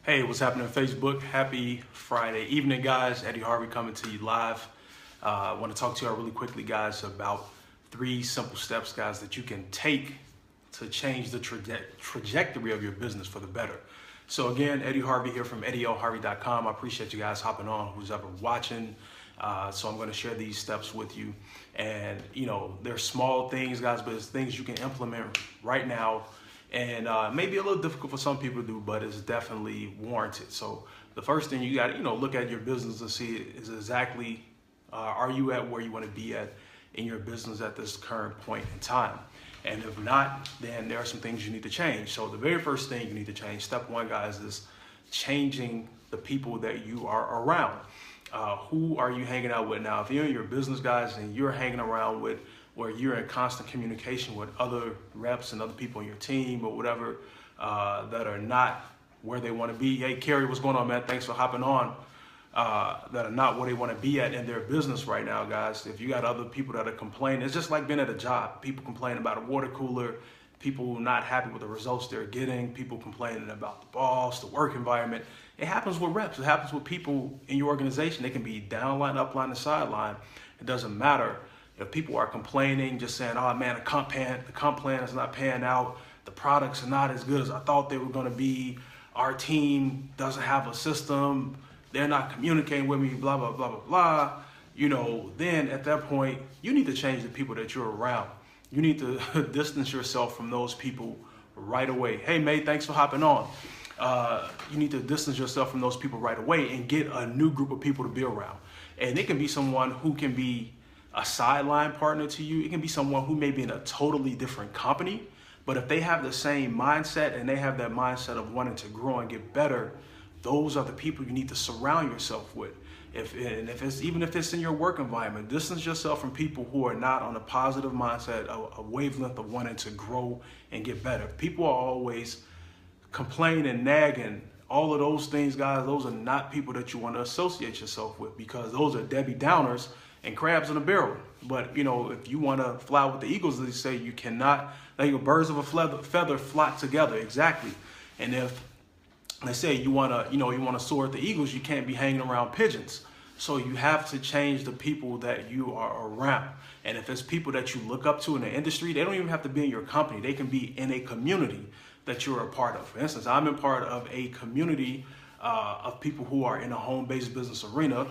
Hey, what's happening Facebook? Happy Friday evening, guys. Eddie Harvey coming to you live. I want to talk to you all really quickly, guys, about 3 simple steps, guys, that you can take to change the trajectory of your business for the better. So again, Eddie Harvey here from EddieLHarvey.com. I appreciate you guys hopping on, who's ever watching. So I'm going to share these steps with you. And, they're small things, guys, but it's things you can implement right now. And maybe a little difficult for some people to do, but it's definitely warranted. So the first thing you got to, look at your business and see is exactly, are you at where you want to be at in your business at this current point in time? And if not, then there are some things you need to change. So the very first thing you need to change, step 1, guys, is changing the people that you are around. Who are you hanging out with now? If you're in your business, guys, and you're hanging around with where you're in constant communication with other reps and other people on your team or whatever that are not where they want to be. Hey, Kerry, what's going on, man? Thanks for hopping on. That are not where they want to be at in their business right now, guys. If you got other people that are complaining, it's just like being at a job. People complaining about a water cooler, people not happy with the results they're getting, people complaining about the boss, the work environment. It happens with reps. It happens with people in your organization. They can be downline, upline, and sideline. It doesn't matter. If people are complaining, just saying, oh man, the comp plan is not paying out, the products are not as good as I thought they were going to be, our team doesn't have a system, they're not communicating with me, blah, blah, blah, blah, blah, then at that point, you need to change the people that you're around. You need to distance yourself from those people right away. Hey, May, thanks for hopping on. You need to distance yourself from those people right away and get a new group of people to be around. And it can be someone who can be a sideline partner to you. It can be someone who may be in a totally different company, but if they have the same mindset and they have that mindset of wanting to grow and get better, those are the people you need to surround yourself with. Even if it's in your work environment, distance yourself from people who are not on a positive mindset, a wavelength of wanting to grow and get better. People are always complaining, nagging, all of those things, guys. Those are not people that you want to associate yourself with, because those are Debbie Downers and crabs in a barrel. But if you want to fly with the eagles, they say you cannot, like birds of a feather flock together. Exactly. And if they say you want to soar at the eagles, you can't be hanging around pigeons. So you have to change the people that you are around. And if it's people that you look up to in the industry, they don't even have to be in your company. They can be in a community that you're a part of. For instance, I'm in part of a community of people who are in a home-based business arena.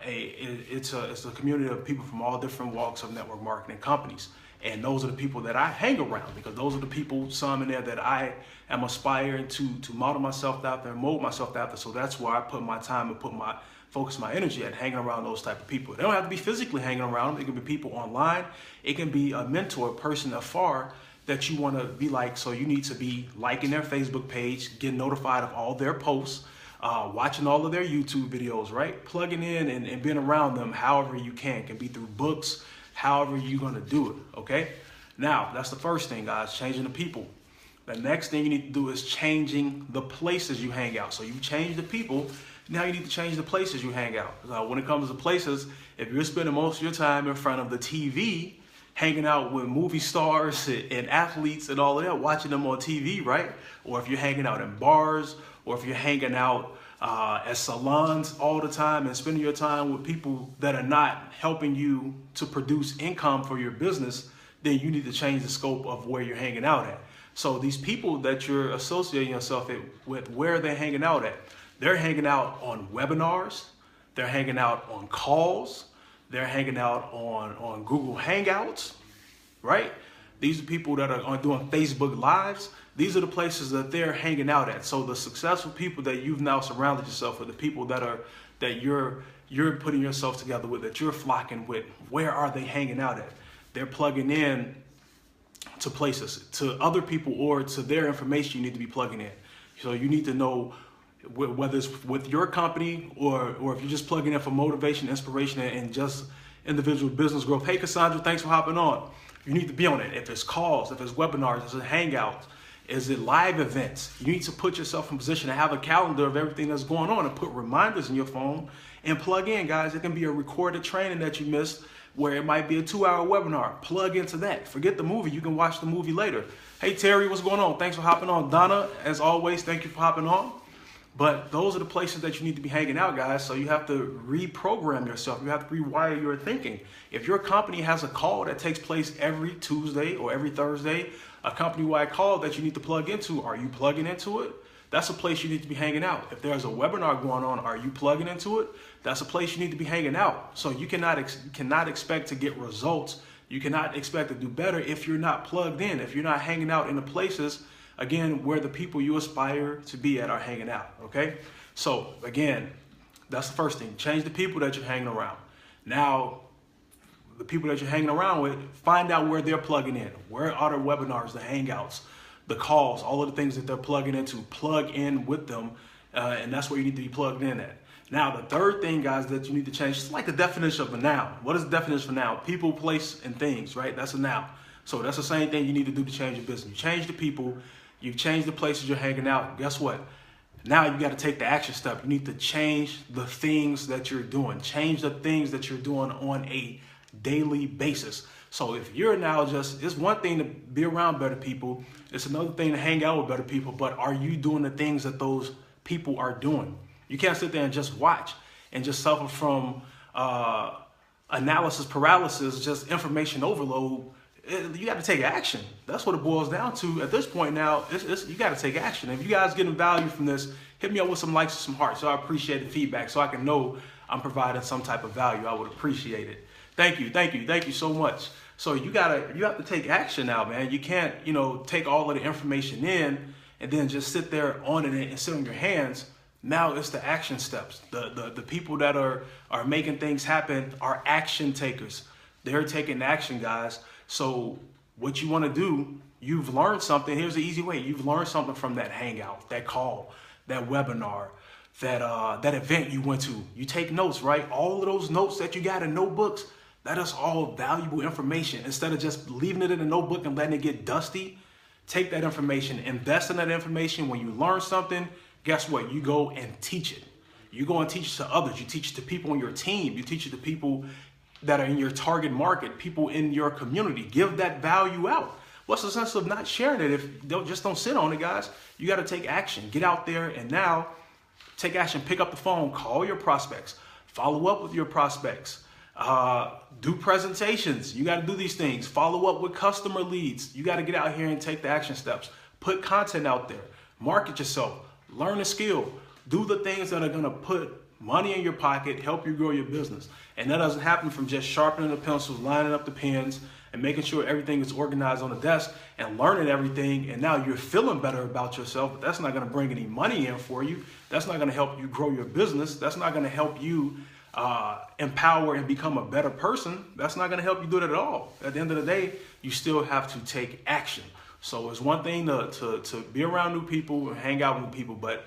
It's a community of people from all different walks of network marketing companies. And those are the people that I hang around, because those are the people, some in there, that I am aspiring to model myself after and mold myself after. So that's where I put my time and put my focus, my energy at, hanging around those type of people. They don't have to be physically hanging around them. It can be people online. It can be a mentor, a person afar that you want to be like. So you need to be liking their Facebook page, getting notified of all their posts, watching all of their YouTube videos, right? Plugging in and being around them however you can. It can be through books, however you're going to do it, okay? Now, that's the first thing, guys, changing the people. The next thing you need to do is changing the places you hang out. So you change the people, now you need to change the places you hang out. When it comes to places, if you're spending most of your time in front of the TV, hanging out with movie stars and athletes and all of that, watching them on TV, right? Or if you're hanging out in bars, or if you're hanging out at salons all the time and spending your time with people that are not helping you to produce income for your business, then you need to change the scope of where you're hanging out at. So these people that you're associating yourself with, where they're hanging out at, they're hanging out on webinars, they're hanging out on calls, they're hanging out on Google Hangouts, right? These are people that are doing Facebook Lives. These are the places that they're hanging out at. So the successful people that you've now surrounded yourself with, the people that you're putting yourself together with, that you're flocking with, where are they hanging out at? They're plugging in to places, to other people, or to their information you need to be plugging in. So you need to know whether it's with your company or if you're just plugging in for motivation, inspiration, and just individual business growth. Hey, Cassandra, thanks for hopping on. You need to be on it. If it's calls, if it's webinars, if it's hangouts, is it live events? You need to put yourself in position to have a calendar of everything that's going on and put reminders in your phone and plug in, guys. It can be a recorded training that you missed, where it might be a 2-hour webinar. Plug into that. Forget the movie. You can watch the movie later. Hey, Terry, what's going on? Thanks for hopping on. Donna, as always, thank you for hopping on. But those are the places that you need to be hanging out, guys. So you have to reprogram yourself. You have to rewire your thinking. If your company has a call that takes place every Tuesday or every Thursday, a company-wide call that you need to plug into, are you plugging into it? That's a place you need to be hanging out. If there's a webinar going on, are you plugging into it? That's a place you need to be hanging out. So you cannot expect to get results. You cannot expect to do better if you're not plugged in, if you're not hanging out in the places, again, where the people you aspire to be at are hanging out, okay? So again, that's the first thing. Change the people that you're hanging around. Now, the people that you're hanging around with, find out where they're plugging in. Where are their webinars, the hangouts, the calls, all of the things that they're plugging into. Plug in with them, and that's where you need to be plugged in at. Now, the third thing, guys, that you need to change, it's like the definition of a noun. What is the definition of a noun? People, place, and things, right? That's a noun. So that's the same thing you need to do to change your business. You change the people, you change the places you're hanging out. Guess what? Now you got to take the action step. You need to change the things that you're doing. Change the things that you're doing on a daily basis. So if you're now it's one thing to be around better people. It's another thing to hang out with better people. But are you doing the things that those people are doing? You can't sit there and just watch and just suffer from analysis paralysis, just information overload. You got to take action. That's what it boils down to. At this point now, you got to take action. If you guys getting value from this, hit me up with some likes or some hearts. So I appreciate the feedback so I can know I'm providing some type of value. I would appreciate it. Thank you so much. So you have to take action now, man. You can't, take all of the information in and then just sit there on it and sit on your hands. Now it's the action steps. The people that are making things happen are action takers. They're taking action, guys. So what you want to do, you've learned something. Here's the easy way. You've learned something from that hangout, that call, that webinar, that event you went to. You take notes, right? All of those notes that you got in notebooks, that is all valuable information. Instead of just leaving it in a notebook and letting it get dusty, take that information, invest in that information. When you learn something, guess what? You go and teach it. You go and teach it to others. You teach it to people on your team. You teach it to people that are in your target market, people in your community. Give that value out. What's the sense of not sharing it if don't sit on it, guys? You got to take action. Get out there and now take action. Pick up the phone. Call your prospects. Follow up with your prospects. Do presentations. You got to do these things. Follow up with customer leads. You got to get out here and take the action steps. Put content out there. Market yourself. Learn a skill. Do the things that are going to put money in your pocket, help you grow your business. And that doesn't happen from just sharpening the pencils, lining up the pens, and making sure everything is organized on the desk and learning everything. And now you're feeling better about yourself, but that's not going to bring any money in for you. That's not going to help you grow your business. That's not going to help you empower and become a better person. That's not going to help you do it at all. At the end of the day, you still have to take action. So it's one thing to be around new people and hang out with new people, but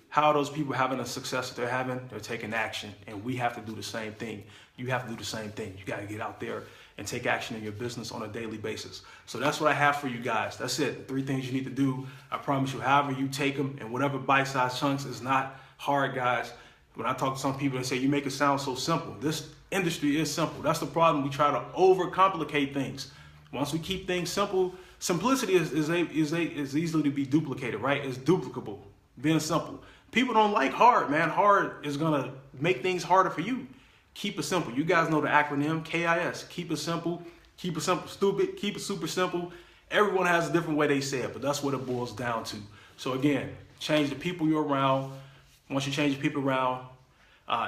how are those people having the success that they're having? They're taking action, and we have to do the same thing. You have to do the same thing. You got to get out there and take action in your business on a daily basis. So that's what I have for you guys. That's it. 3 things you need to do. I promise you, however you take them, and whatever bite-sized chunks is not hard, guys. When I talk to some people and say, you make it sound so simple. This industry is simple. That's the problem. We try to overcomplicate things. Once we keep things simple, simplicity is easily to be duplicated, right? It's duplicable, being simple. People don't like hard, man. Hard is going to make things harder for you. Keep it simple. You guys know the acronym KIS. Keep it simple. Keep it simple, stupid. Keep it super simple. Everyone has a different way they say it, but that's what it boils down to. So again, change the people you're around. Once you change the people around,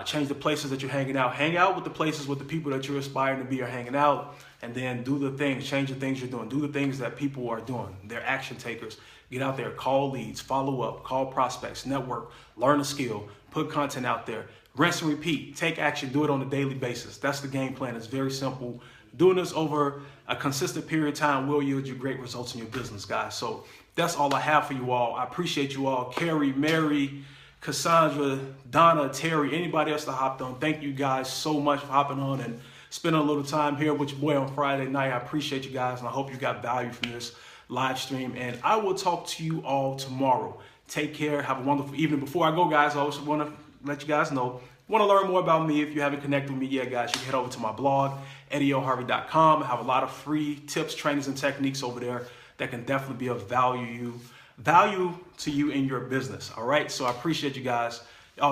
change the places that you're hanging out. Hang out with the places with the people that you're aspiring to be or hanging out, and then do the things, change the things you're doing. Do the things that people are doing. They're action takers. Get out there, call leads, follow up, call prospects, network, learn a skill, put content out there, rinse and repeat, take action, do it on a daily basis. That's the game plan. It's very simple. Doing this over a consistent period of time will yield you great results in your business, guys. So that's all I have for you all. I appreciate you all. Carrie, Mary, Cassandra, Donna, Terry, anybody else that hopped on. Thank you guys so much for hopping on and spending a little time here with your boy on Friday night. I appreciate you guys, and I hope you got value from this live stream, and I will talk to you all tomorrow. Take care. Have a wonderful evening. Before I go, guys, I also want to let you guys know, want to learn more about me. If you haven't connected with me yet, guys, you can head over to my blog, EddieOHarvey.com. I have a lot of free tips, trainings, and techniques over there that can definitely be of value value to you in your business. All right. So I appreciate you guys.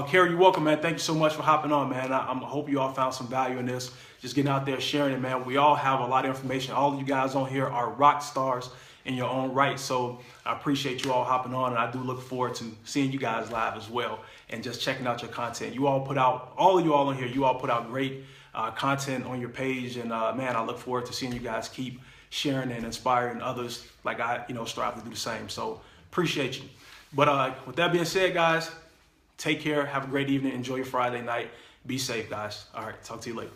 Carrie, you're welcome, man. Thank you so much for hopping on, man. I hope you all found some value in this. Just getting out there, sharing it, man. We all have a lot of information. All of you guys on here are rock stars in your own right. So I appreciate you all hopping on, and I do look forward to seeing you guys live as well and just checking out your content. You all put out, all of you all on here, you all put out great content on your page, and man, I look forward to seeing you guys keep sharing and inspiring others like I, strive to do the same. So appreciate you. But with that being said, guys, take care. Have a great evening. Enjoy your Friday night. Be safe, guys. All right. Talk to you later.